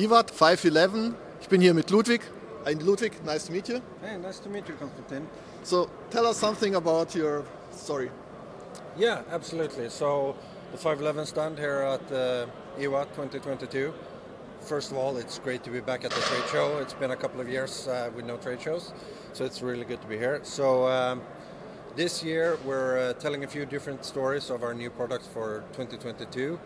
IWAT 511. Ich bin hier mit Ludwig. Ludwig, nice to meet you. Hey, nice to meet you, Konstantin. So, tell us something about your story. Yeah, absolutely. So, the 511 stand here at IWAT 2022. First of all, it's great to be back at the trade show. It's been a couple of years with no trade shows, so it's really good to be here. So, this year we're telling a few different stories of our new products for 2022.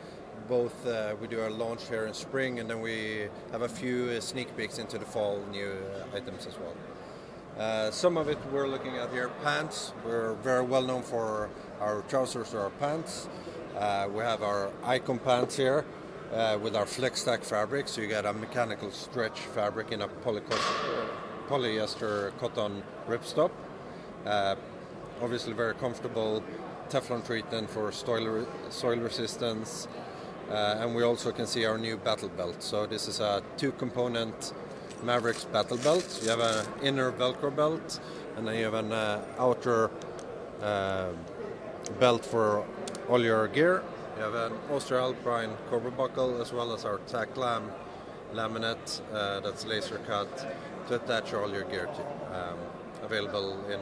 Both we do our launch here in spring, and then we have a few sneak peeks into the fall new items as well. Some of it we're looking at here, pants. We're very well known for our trousers or our pants. We have our icon pants here with our Flex-Tec fabric, so you get a mechanical stretch fabric in a polyester cotton ripstop. Obviously very comfortable, Teflon treatment for soil resistance. And we also can see our new battle belt. So this is a 2-component Mavericks battle belt. You have an inner Velcro belt, and then you have an outer belt for all your gear. You have an Austro-Alpine Cobra buckle, as well as our tack laminate that's laser cut to attach all your gear to. Available in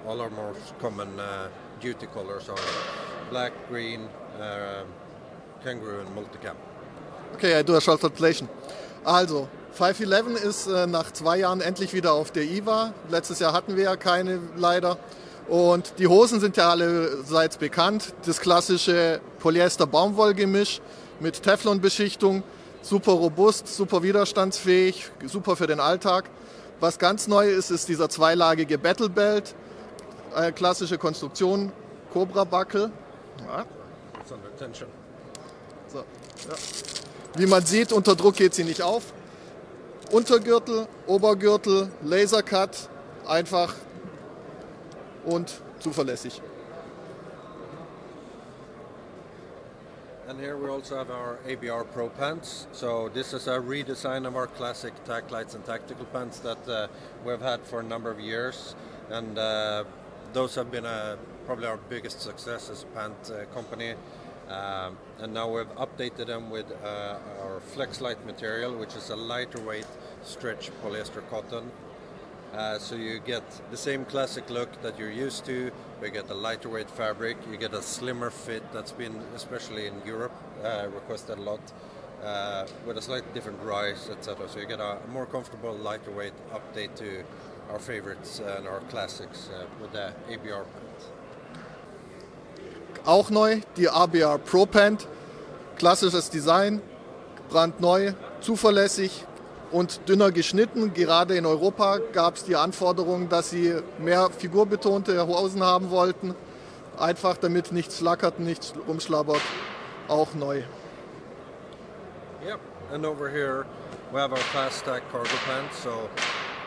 all our most common duty colors are black, green, Kangaroo und Multicam. Okay, I do a short translation. Also, 511 ist nach 2 Jahren endlich wieder auf der IWA. Letztes Jahr hatten wir ja keine, leider. Und die Hosen sind ja allerseits bekannt. Das klassische Polyester-Baumwoll-Gemisch mit Teflon-Beschichtung. Super robust, super widerstandsfähig, super für den Alltag. Was ganz neu ist, ist dieser zweilagige Battle Belt. Klassische Konstruktion, Cobra-Buckle. Ja. It's under tension. So, ja. Wie man sieht, unter Druck geht sie nicht auf. Untergürtel, Obergürtel, Lasercut, einfach und zuverlässig. And here we also have our ABR Pro pants. So this is a redesign of our classic tack lights and tactical pants that we've had for a number of years. And those have been probably our biggest success as a pant company. And now we've updated them with our Flex Light material, which is a lighter weight stretch polyester cotton. So you get the same classic look that you're used to, but you get a lighter weight fabric, you get a slimmer fit that's been, especially in Europe, requested a lot, with a slightly different rise, etc. So you get a more comfortable, lighter weight update to our favorites and our classics with the ABR pant. Auch neu die ABR Pro Pant, klassisches Design, brandneu, zuverlässig und dünner geschnitten. Gerade in Europa gab es die Anforderung, dass sie mehr figurbetonte Hosen haben wollten. Einfach damit nichts flackert, nichts rumschlabbert, auch neu. Yep, and over here we have our Fast-Tac cargo pants. So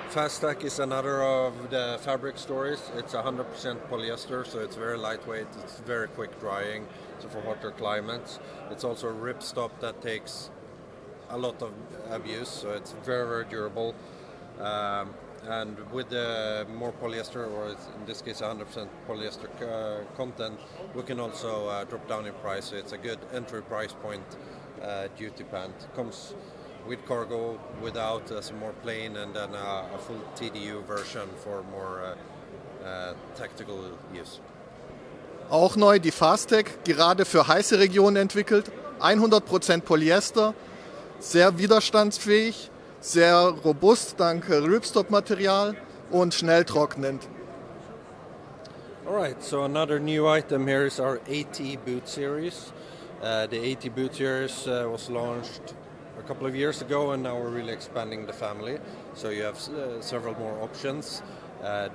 Fast-Tac is another of the fabric stories. It's 100% polyester, so it's very lightweight, it's very quick drying, so for hotter climates. It's also a ripstop that takes a lot of abuse, so it's very, very durable. And with the more polyester, or in this case 100% polyester content, we can also drop down in price, so it's a good entry price point duty pant. Comes with cargo, without as a more plain, and then a full TDU version for more tactical use. Auch neu die Fast-Tac, gerade für heiße Regionen entwickelt. 100% Polyester, sehr widerstandsfähig, sehr robust dank Ripstop-Material und schnell trocknend. Alright, so another new item here is our AT boot series. The AT boot series was launched a couple of years ago, and now we're really expanding the family. So you have several more options,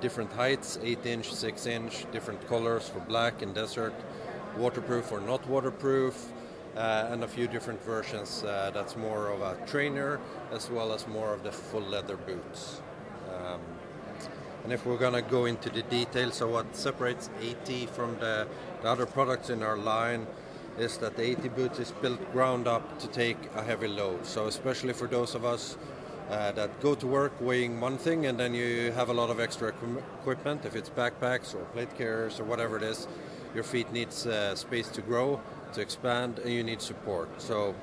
different heights, 8-inch, 6-inch, different colors for black and desert, waterproof or not waterproof, and a few different versions that's more of a trainer as well as more of the full leather boots. And if we're gonna go into the details of what separates AT from the other products in our line, is that the AT boot is built ground up to take a heavy load. So especially for those of us that go to work weighing one thing, and then you have a lot of extra equipment, if it's backpacks or plate carriers or whatever it is, your feet needs space to grow, to expand, and you need support. So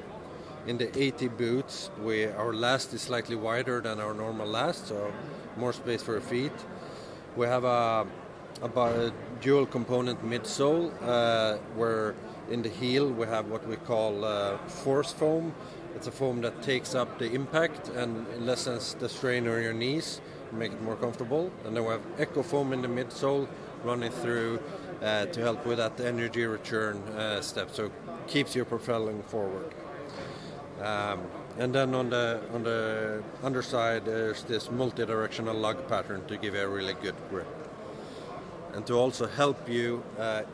in the 80 boots, our last is slightly wider than our normal last, so more space for your feet. We have a dual component midsole, where in the heel we have what we call force foam. It's a foam that takes up the impact and lessens the strain on your knees, make it more comfortable. And then we have eco foam in the midsole running through to help with that energy return step, so it keeps you propelling forward. And then on the underside there's this multi-directional lug pattern to give you a really good grip. And to also help you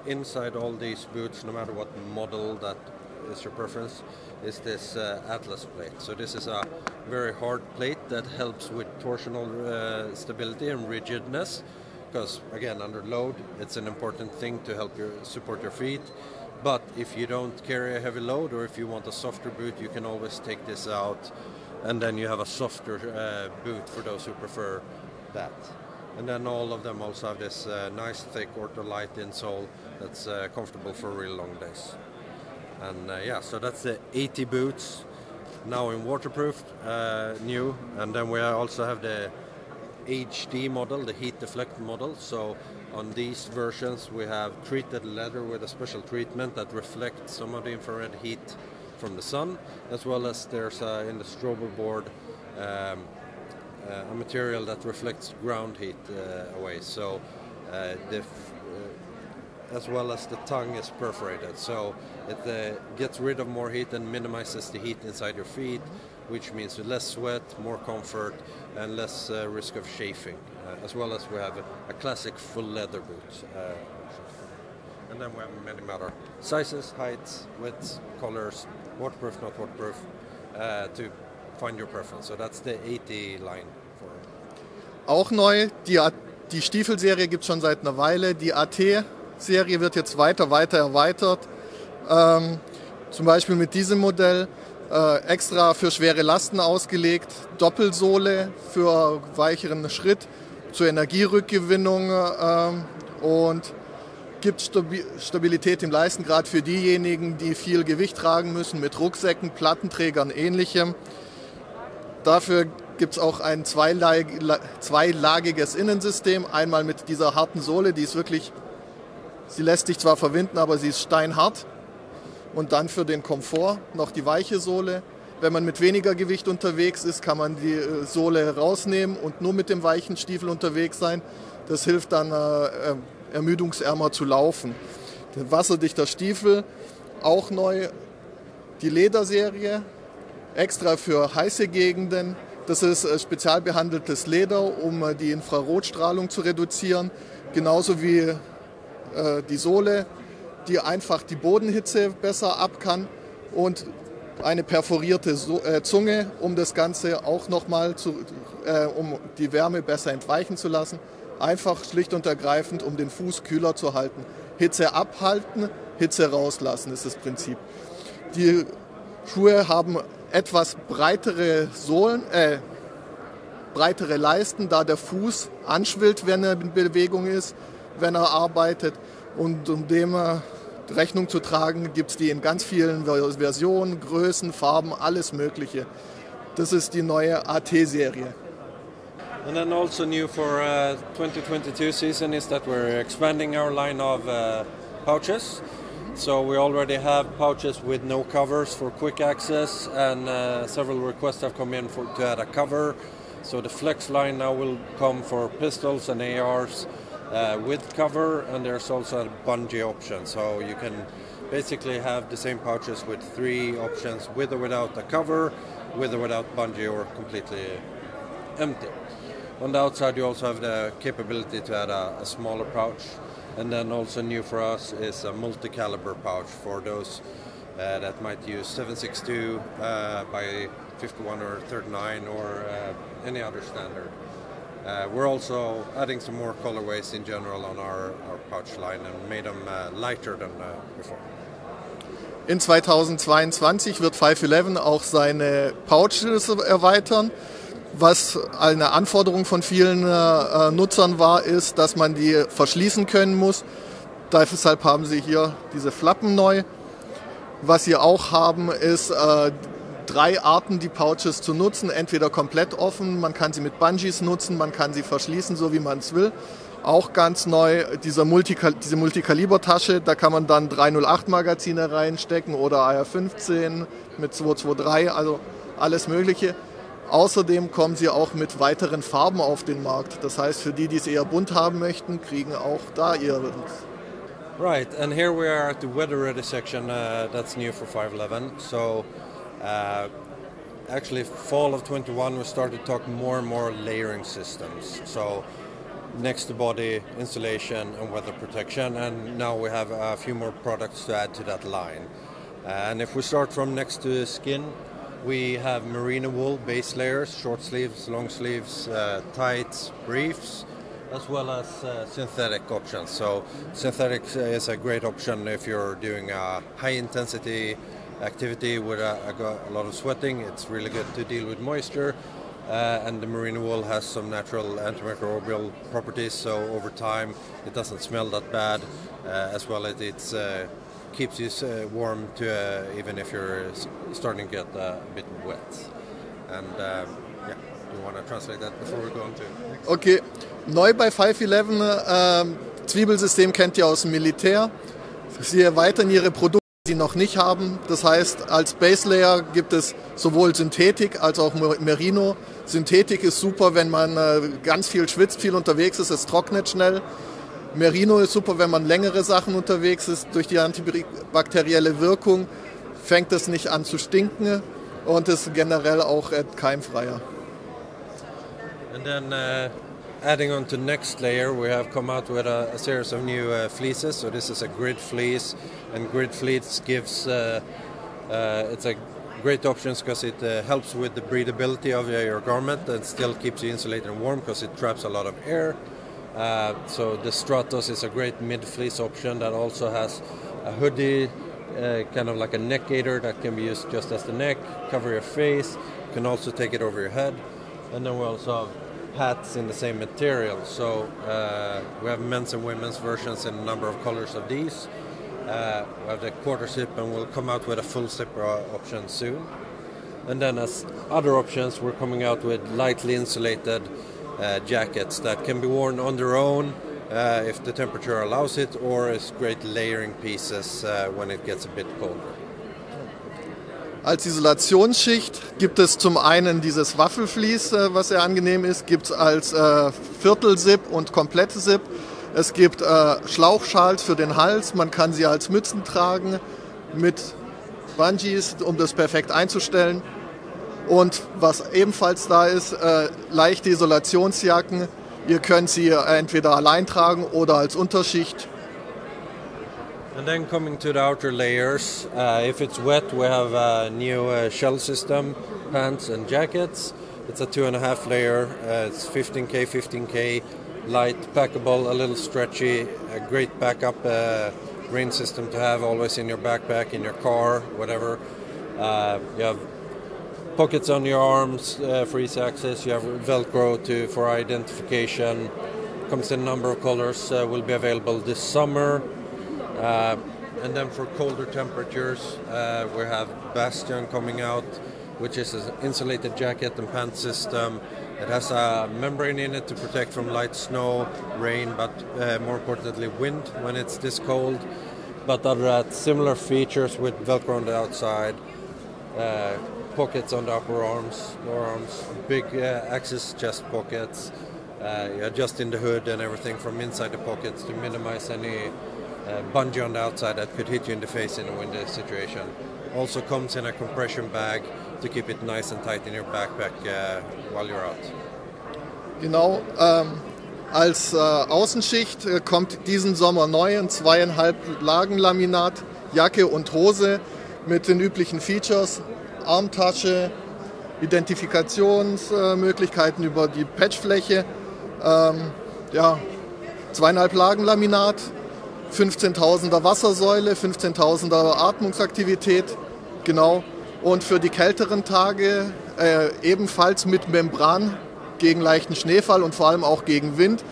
inside all these boots, no matter what model that is your preference, is this Atlas plate. So this is a very hard plate that helps with torsional stability and rigidness, because again, under load it's an important thing to help support your feet. But if you don't carry a heavy load, or if you want a softer boot, you can always take this out, and then you have a softer boot for those who prefer that. And then all of them also have this nice thick ortholite insole that's comfortable for really long days. And yeah, so that's the 80 boots, now in waterproof, new. And then we also have the HD model, the heat deflect model. So on these versions we have treated leather with a special treatment that reflects some of the infrared heat from the sun, as well as there's in the strobe board a material that reflects ground heat away. So as well as the tongue is perforated, so it gets rid of more heat and minimizes the heat inside your feet, which means less sweat, more comfort, and less risk of chafing. As well as we have a classic full leather boot. And then we have many other sizes, heights, widths, colors, waterproof, not waterproof, to find your preference. So that's the 80 line. Auch neu, die Stiefelserie gibt es schon seit einer Weile. Die AT-Serie wird jetzt weiter erweitert. Zum Beispiel mit diesem Modell, extra für schwere Lasten ausgelegt, Doppelsohle für weicheren Schritt, zur Energierückgewinnung und gibt Stabilität im Leisten, gerade für diejenigen, die viel Gewicht tragen müssen, mit Rucksäcken, Plattenträgern, ähnlichem. Dafür gibt es auch ein zweilagiges Innensystem, einmal mit dieser harten Sohle, die ist wirklich, sie lässt sich zwar verwinden, aber sie ist steinhart. Und dann für den Komfort noch die weiche Sohle. Wenn man mit weniger Gewicht unterwegs ist, kann man die Sohle rausnehmen und nur mit dem weichen Stiefel unterwegs sein. Das hilft dann, ermüdungsärmer zu laufen. Der wasserdichter Stiefel, auch neu. Die Lederserie, extra für heiße Gegenden. Das ist spezial behandeltes Leder, um die Infrarotstrahlung zu reduzieren. Genauso wie die Sohle, die einfach die Bodenhitze besser ab kann, und eine perforierte Zunge, um das Ganze auch nochmal um die Wärme besser entweichen zu lassen. Einfach schlicht und ergreifend, um den Fuß kühler zu halten. Hitze abhalten, Hitze rauslassen ist das Prinzip. Die Schuhe haben etwas breitere Sohlen, breitere Leisten, da der Fuß anschwillt, wenn er in Bewegung ist, wenn er arbeitet. Und um dem Rechnung zu tragen, gibt es die in ganz vielen Versionen, Größen, Farben, alles Mögliche. Das ist die neue AT-Serie. And then also new for 2022 season is that we're expanding our line of pouches. So we already have pouches with no covers for quick access, and several requests have come in to add a cover. So the Flex line now will come for pistols and ARs with cover, and there's also a bungee option. So you can basically have the same pouches with 3 options, with or without a cover, with or without bungee, or completely empty. On the outside you also have the capability to add a smaller pouch. And then also new for us is a multi-caliber pouch for those that might use 7.62 by 51 or 39 or any other standard. We're also adding some more colorways in general on our pouch line and made them lighter than before. In 2022 wird 511 auch seine Pouches erweitern. Was eine Anforderung von vielen Nutzern war, ist, dass man die verschließen können muss. Deshalb haben sie hier diese Flappen neu. Was sie auch haben, ist 3 Arten, die Pouches zu nutzen. Entweder komplett offen, man kann sie mit Bungees nutzen, man kann sie verschließen, so wie man es will. Auch ganz neu, diese Multikaliber-Tasche, da kann man dann 308 Magazine reinstecken oder AR-15 mit 223, also alles Mögliche. Außerdem kommen sie auch mit weiteren Farben auf den Markt. Das heißt, für die, die es eher bunt haben möchten, kriegen auch da ihre. Right, and here we are at the weather ready section. That's new for 511. So, actually, fall of 21, we started talking more and more layering systems. So, next to body, insulation, and weather protection. And now we have a few more products to add to that line. And if we start from next to skin, we have merino wool base layers, short sleeves, long sleeves, tights, briefs, as well as synthetic options. So synthetic is a great option if you're doing a high intensity activity with a lot of sweating. It's really good to deal with moisture. And the merino wool has some natural antimicrobial properties, so over time it doesn't smell that bad. As well as it keeps you warm even if you're starting to get a bit wet. And yeah, do you want to translate that before we go on to next? Okay, neu bei 511, Zwiebelsystem kennt ihr aus dem Militär. Sie erweitern ihre Produkte, die sie noch nicht haben. Das heißt, als Base Layer gibt es sowohl Synthetik als auch Merino. Synthetik ist super, wenn man ganz viel schwitzt, viel unterwegs ist, es trocknet schnell. Merino ist super, wenn man längere Sachen unterwegs ist. Durch die antibakterielle Wirkung fängt es nicht an zu stinken und ist generell auch keimfreier. And then adding on to next layer, we have come out with a series of new fleeces. So this is a grid fleece, and grid fleece gives it's a great option because it helps with the breathability of your garment and still keeps you insulated and warm because it traps a lot of air. So the Stratos is a great mid fleece option that also has a hoodie, kind of like a neck gaiter that can be used just as the neck, cover your face. You can also take it over your head. And then we also have hats in the same material. So we have men's and women's versions in a number of colors of these. We have the quarter zip, and we'll come out with a full zipper option soon. And then as other options, we're coming out with lightly insulated jackets that can be worn on their own if the temperature allows it, or as great layering pieces when it gets a bit colder. Als Isolationsschicht gibt es zum einen dieses Waffelfleece, was sehr angenehm ist, gibt es als Viertel-Zip und komplette Zip. Es gibt Schlauchschals für den Hals, man kann sie als Mützen tragen mit Bungees, um das perfekt einzustellen. Und was ebenfalls da ist, leichte Isolationsjacken. Ihr könnt sie entweder allein tragen oder als Unterschicht. And then coming to the outer layers, if it's wet, we have a new shell system, pants and jackets. It's a 2.5 layer, it's 15K, light, packable, a little stretchy, a great backup rain system to have always in your backpack, in your car, whatever. You have pockets on your arms for easy access, you have Velcro for identification. Comes in a number of colors, will be available this summer. And then for colder temperatures, we have Bastion coming out, which is an insulated jacket and pant system. It has a membrane in it to protect from light snow, rain, but more importantly wind when it's this cold. But other than that, similar features with Velcro on the outside, pockets on the upper arms, lower arms, big access chest pockets. You adjust in the hood and everything from inside the pockets to minimize any bungee on the outside that could hit you in the face in a windy situation. Also comes in a compression bag to keep it nice and tight in your backpack while you're out. Genau, als Außenschicht kommt diesen Sommer neu ein 2,5 Lagen Laminat, Jacke und Hose mit den üblichen Features, Armtasche, Identifikationsmöglichkeiten über die Patchfläche, 2,5 Lagen Laminat, 15.000er Wassersäule, 15.000er Atmungsaktivität, genau. Und für die kälteren Tage ebenfalls mit Membran gegen leichten Schneefall und vor allem auch gegen Wind.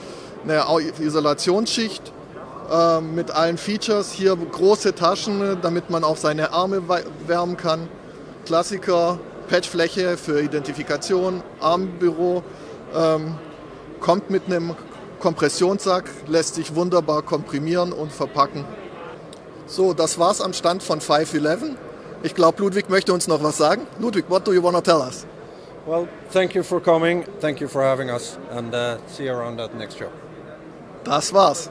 Eine Isolationsschicht mit allen Features. Hier große Taschen, damit man auch seine Arme wärmen kann. Klassiker, Patchfläche für Identifikation, Armbüro, kommt mit einem Kompressionssack, lässt sich wunderbar komprimieren und verpacken. So, das war's am Stand von 511. Ich glaube, Ludwig möchte uns noch was sagen. Ludwig, what do you want to tell us? Well, thank you for coming, thank you for having us, and see you around at next show. Das war's.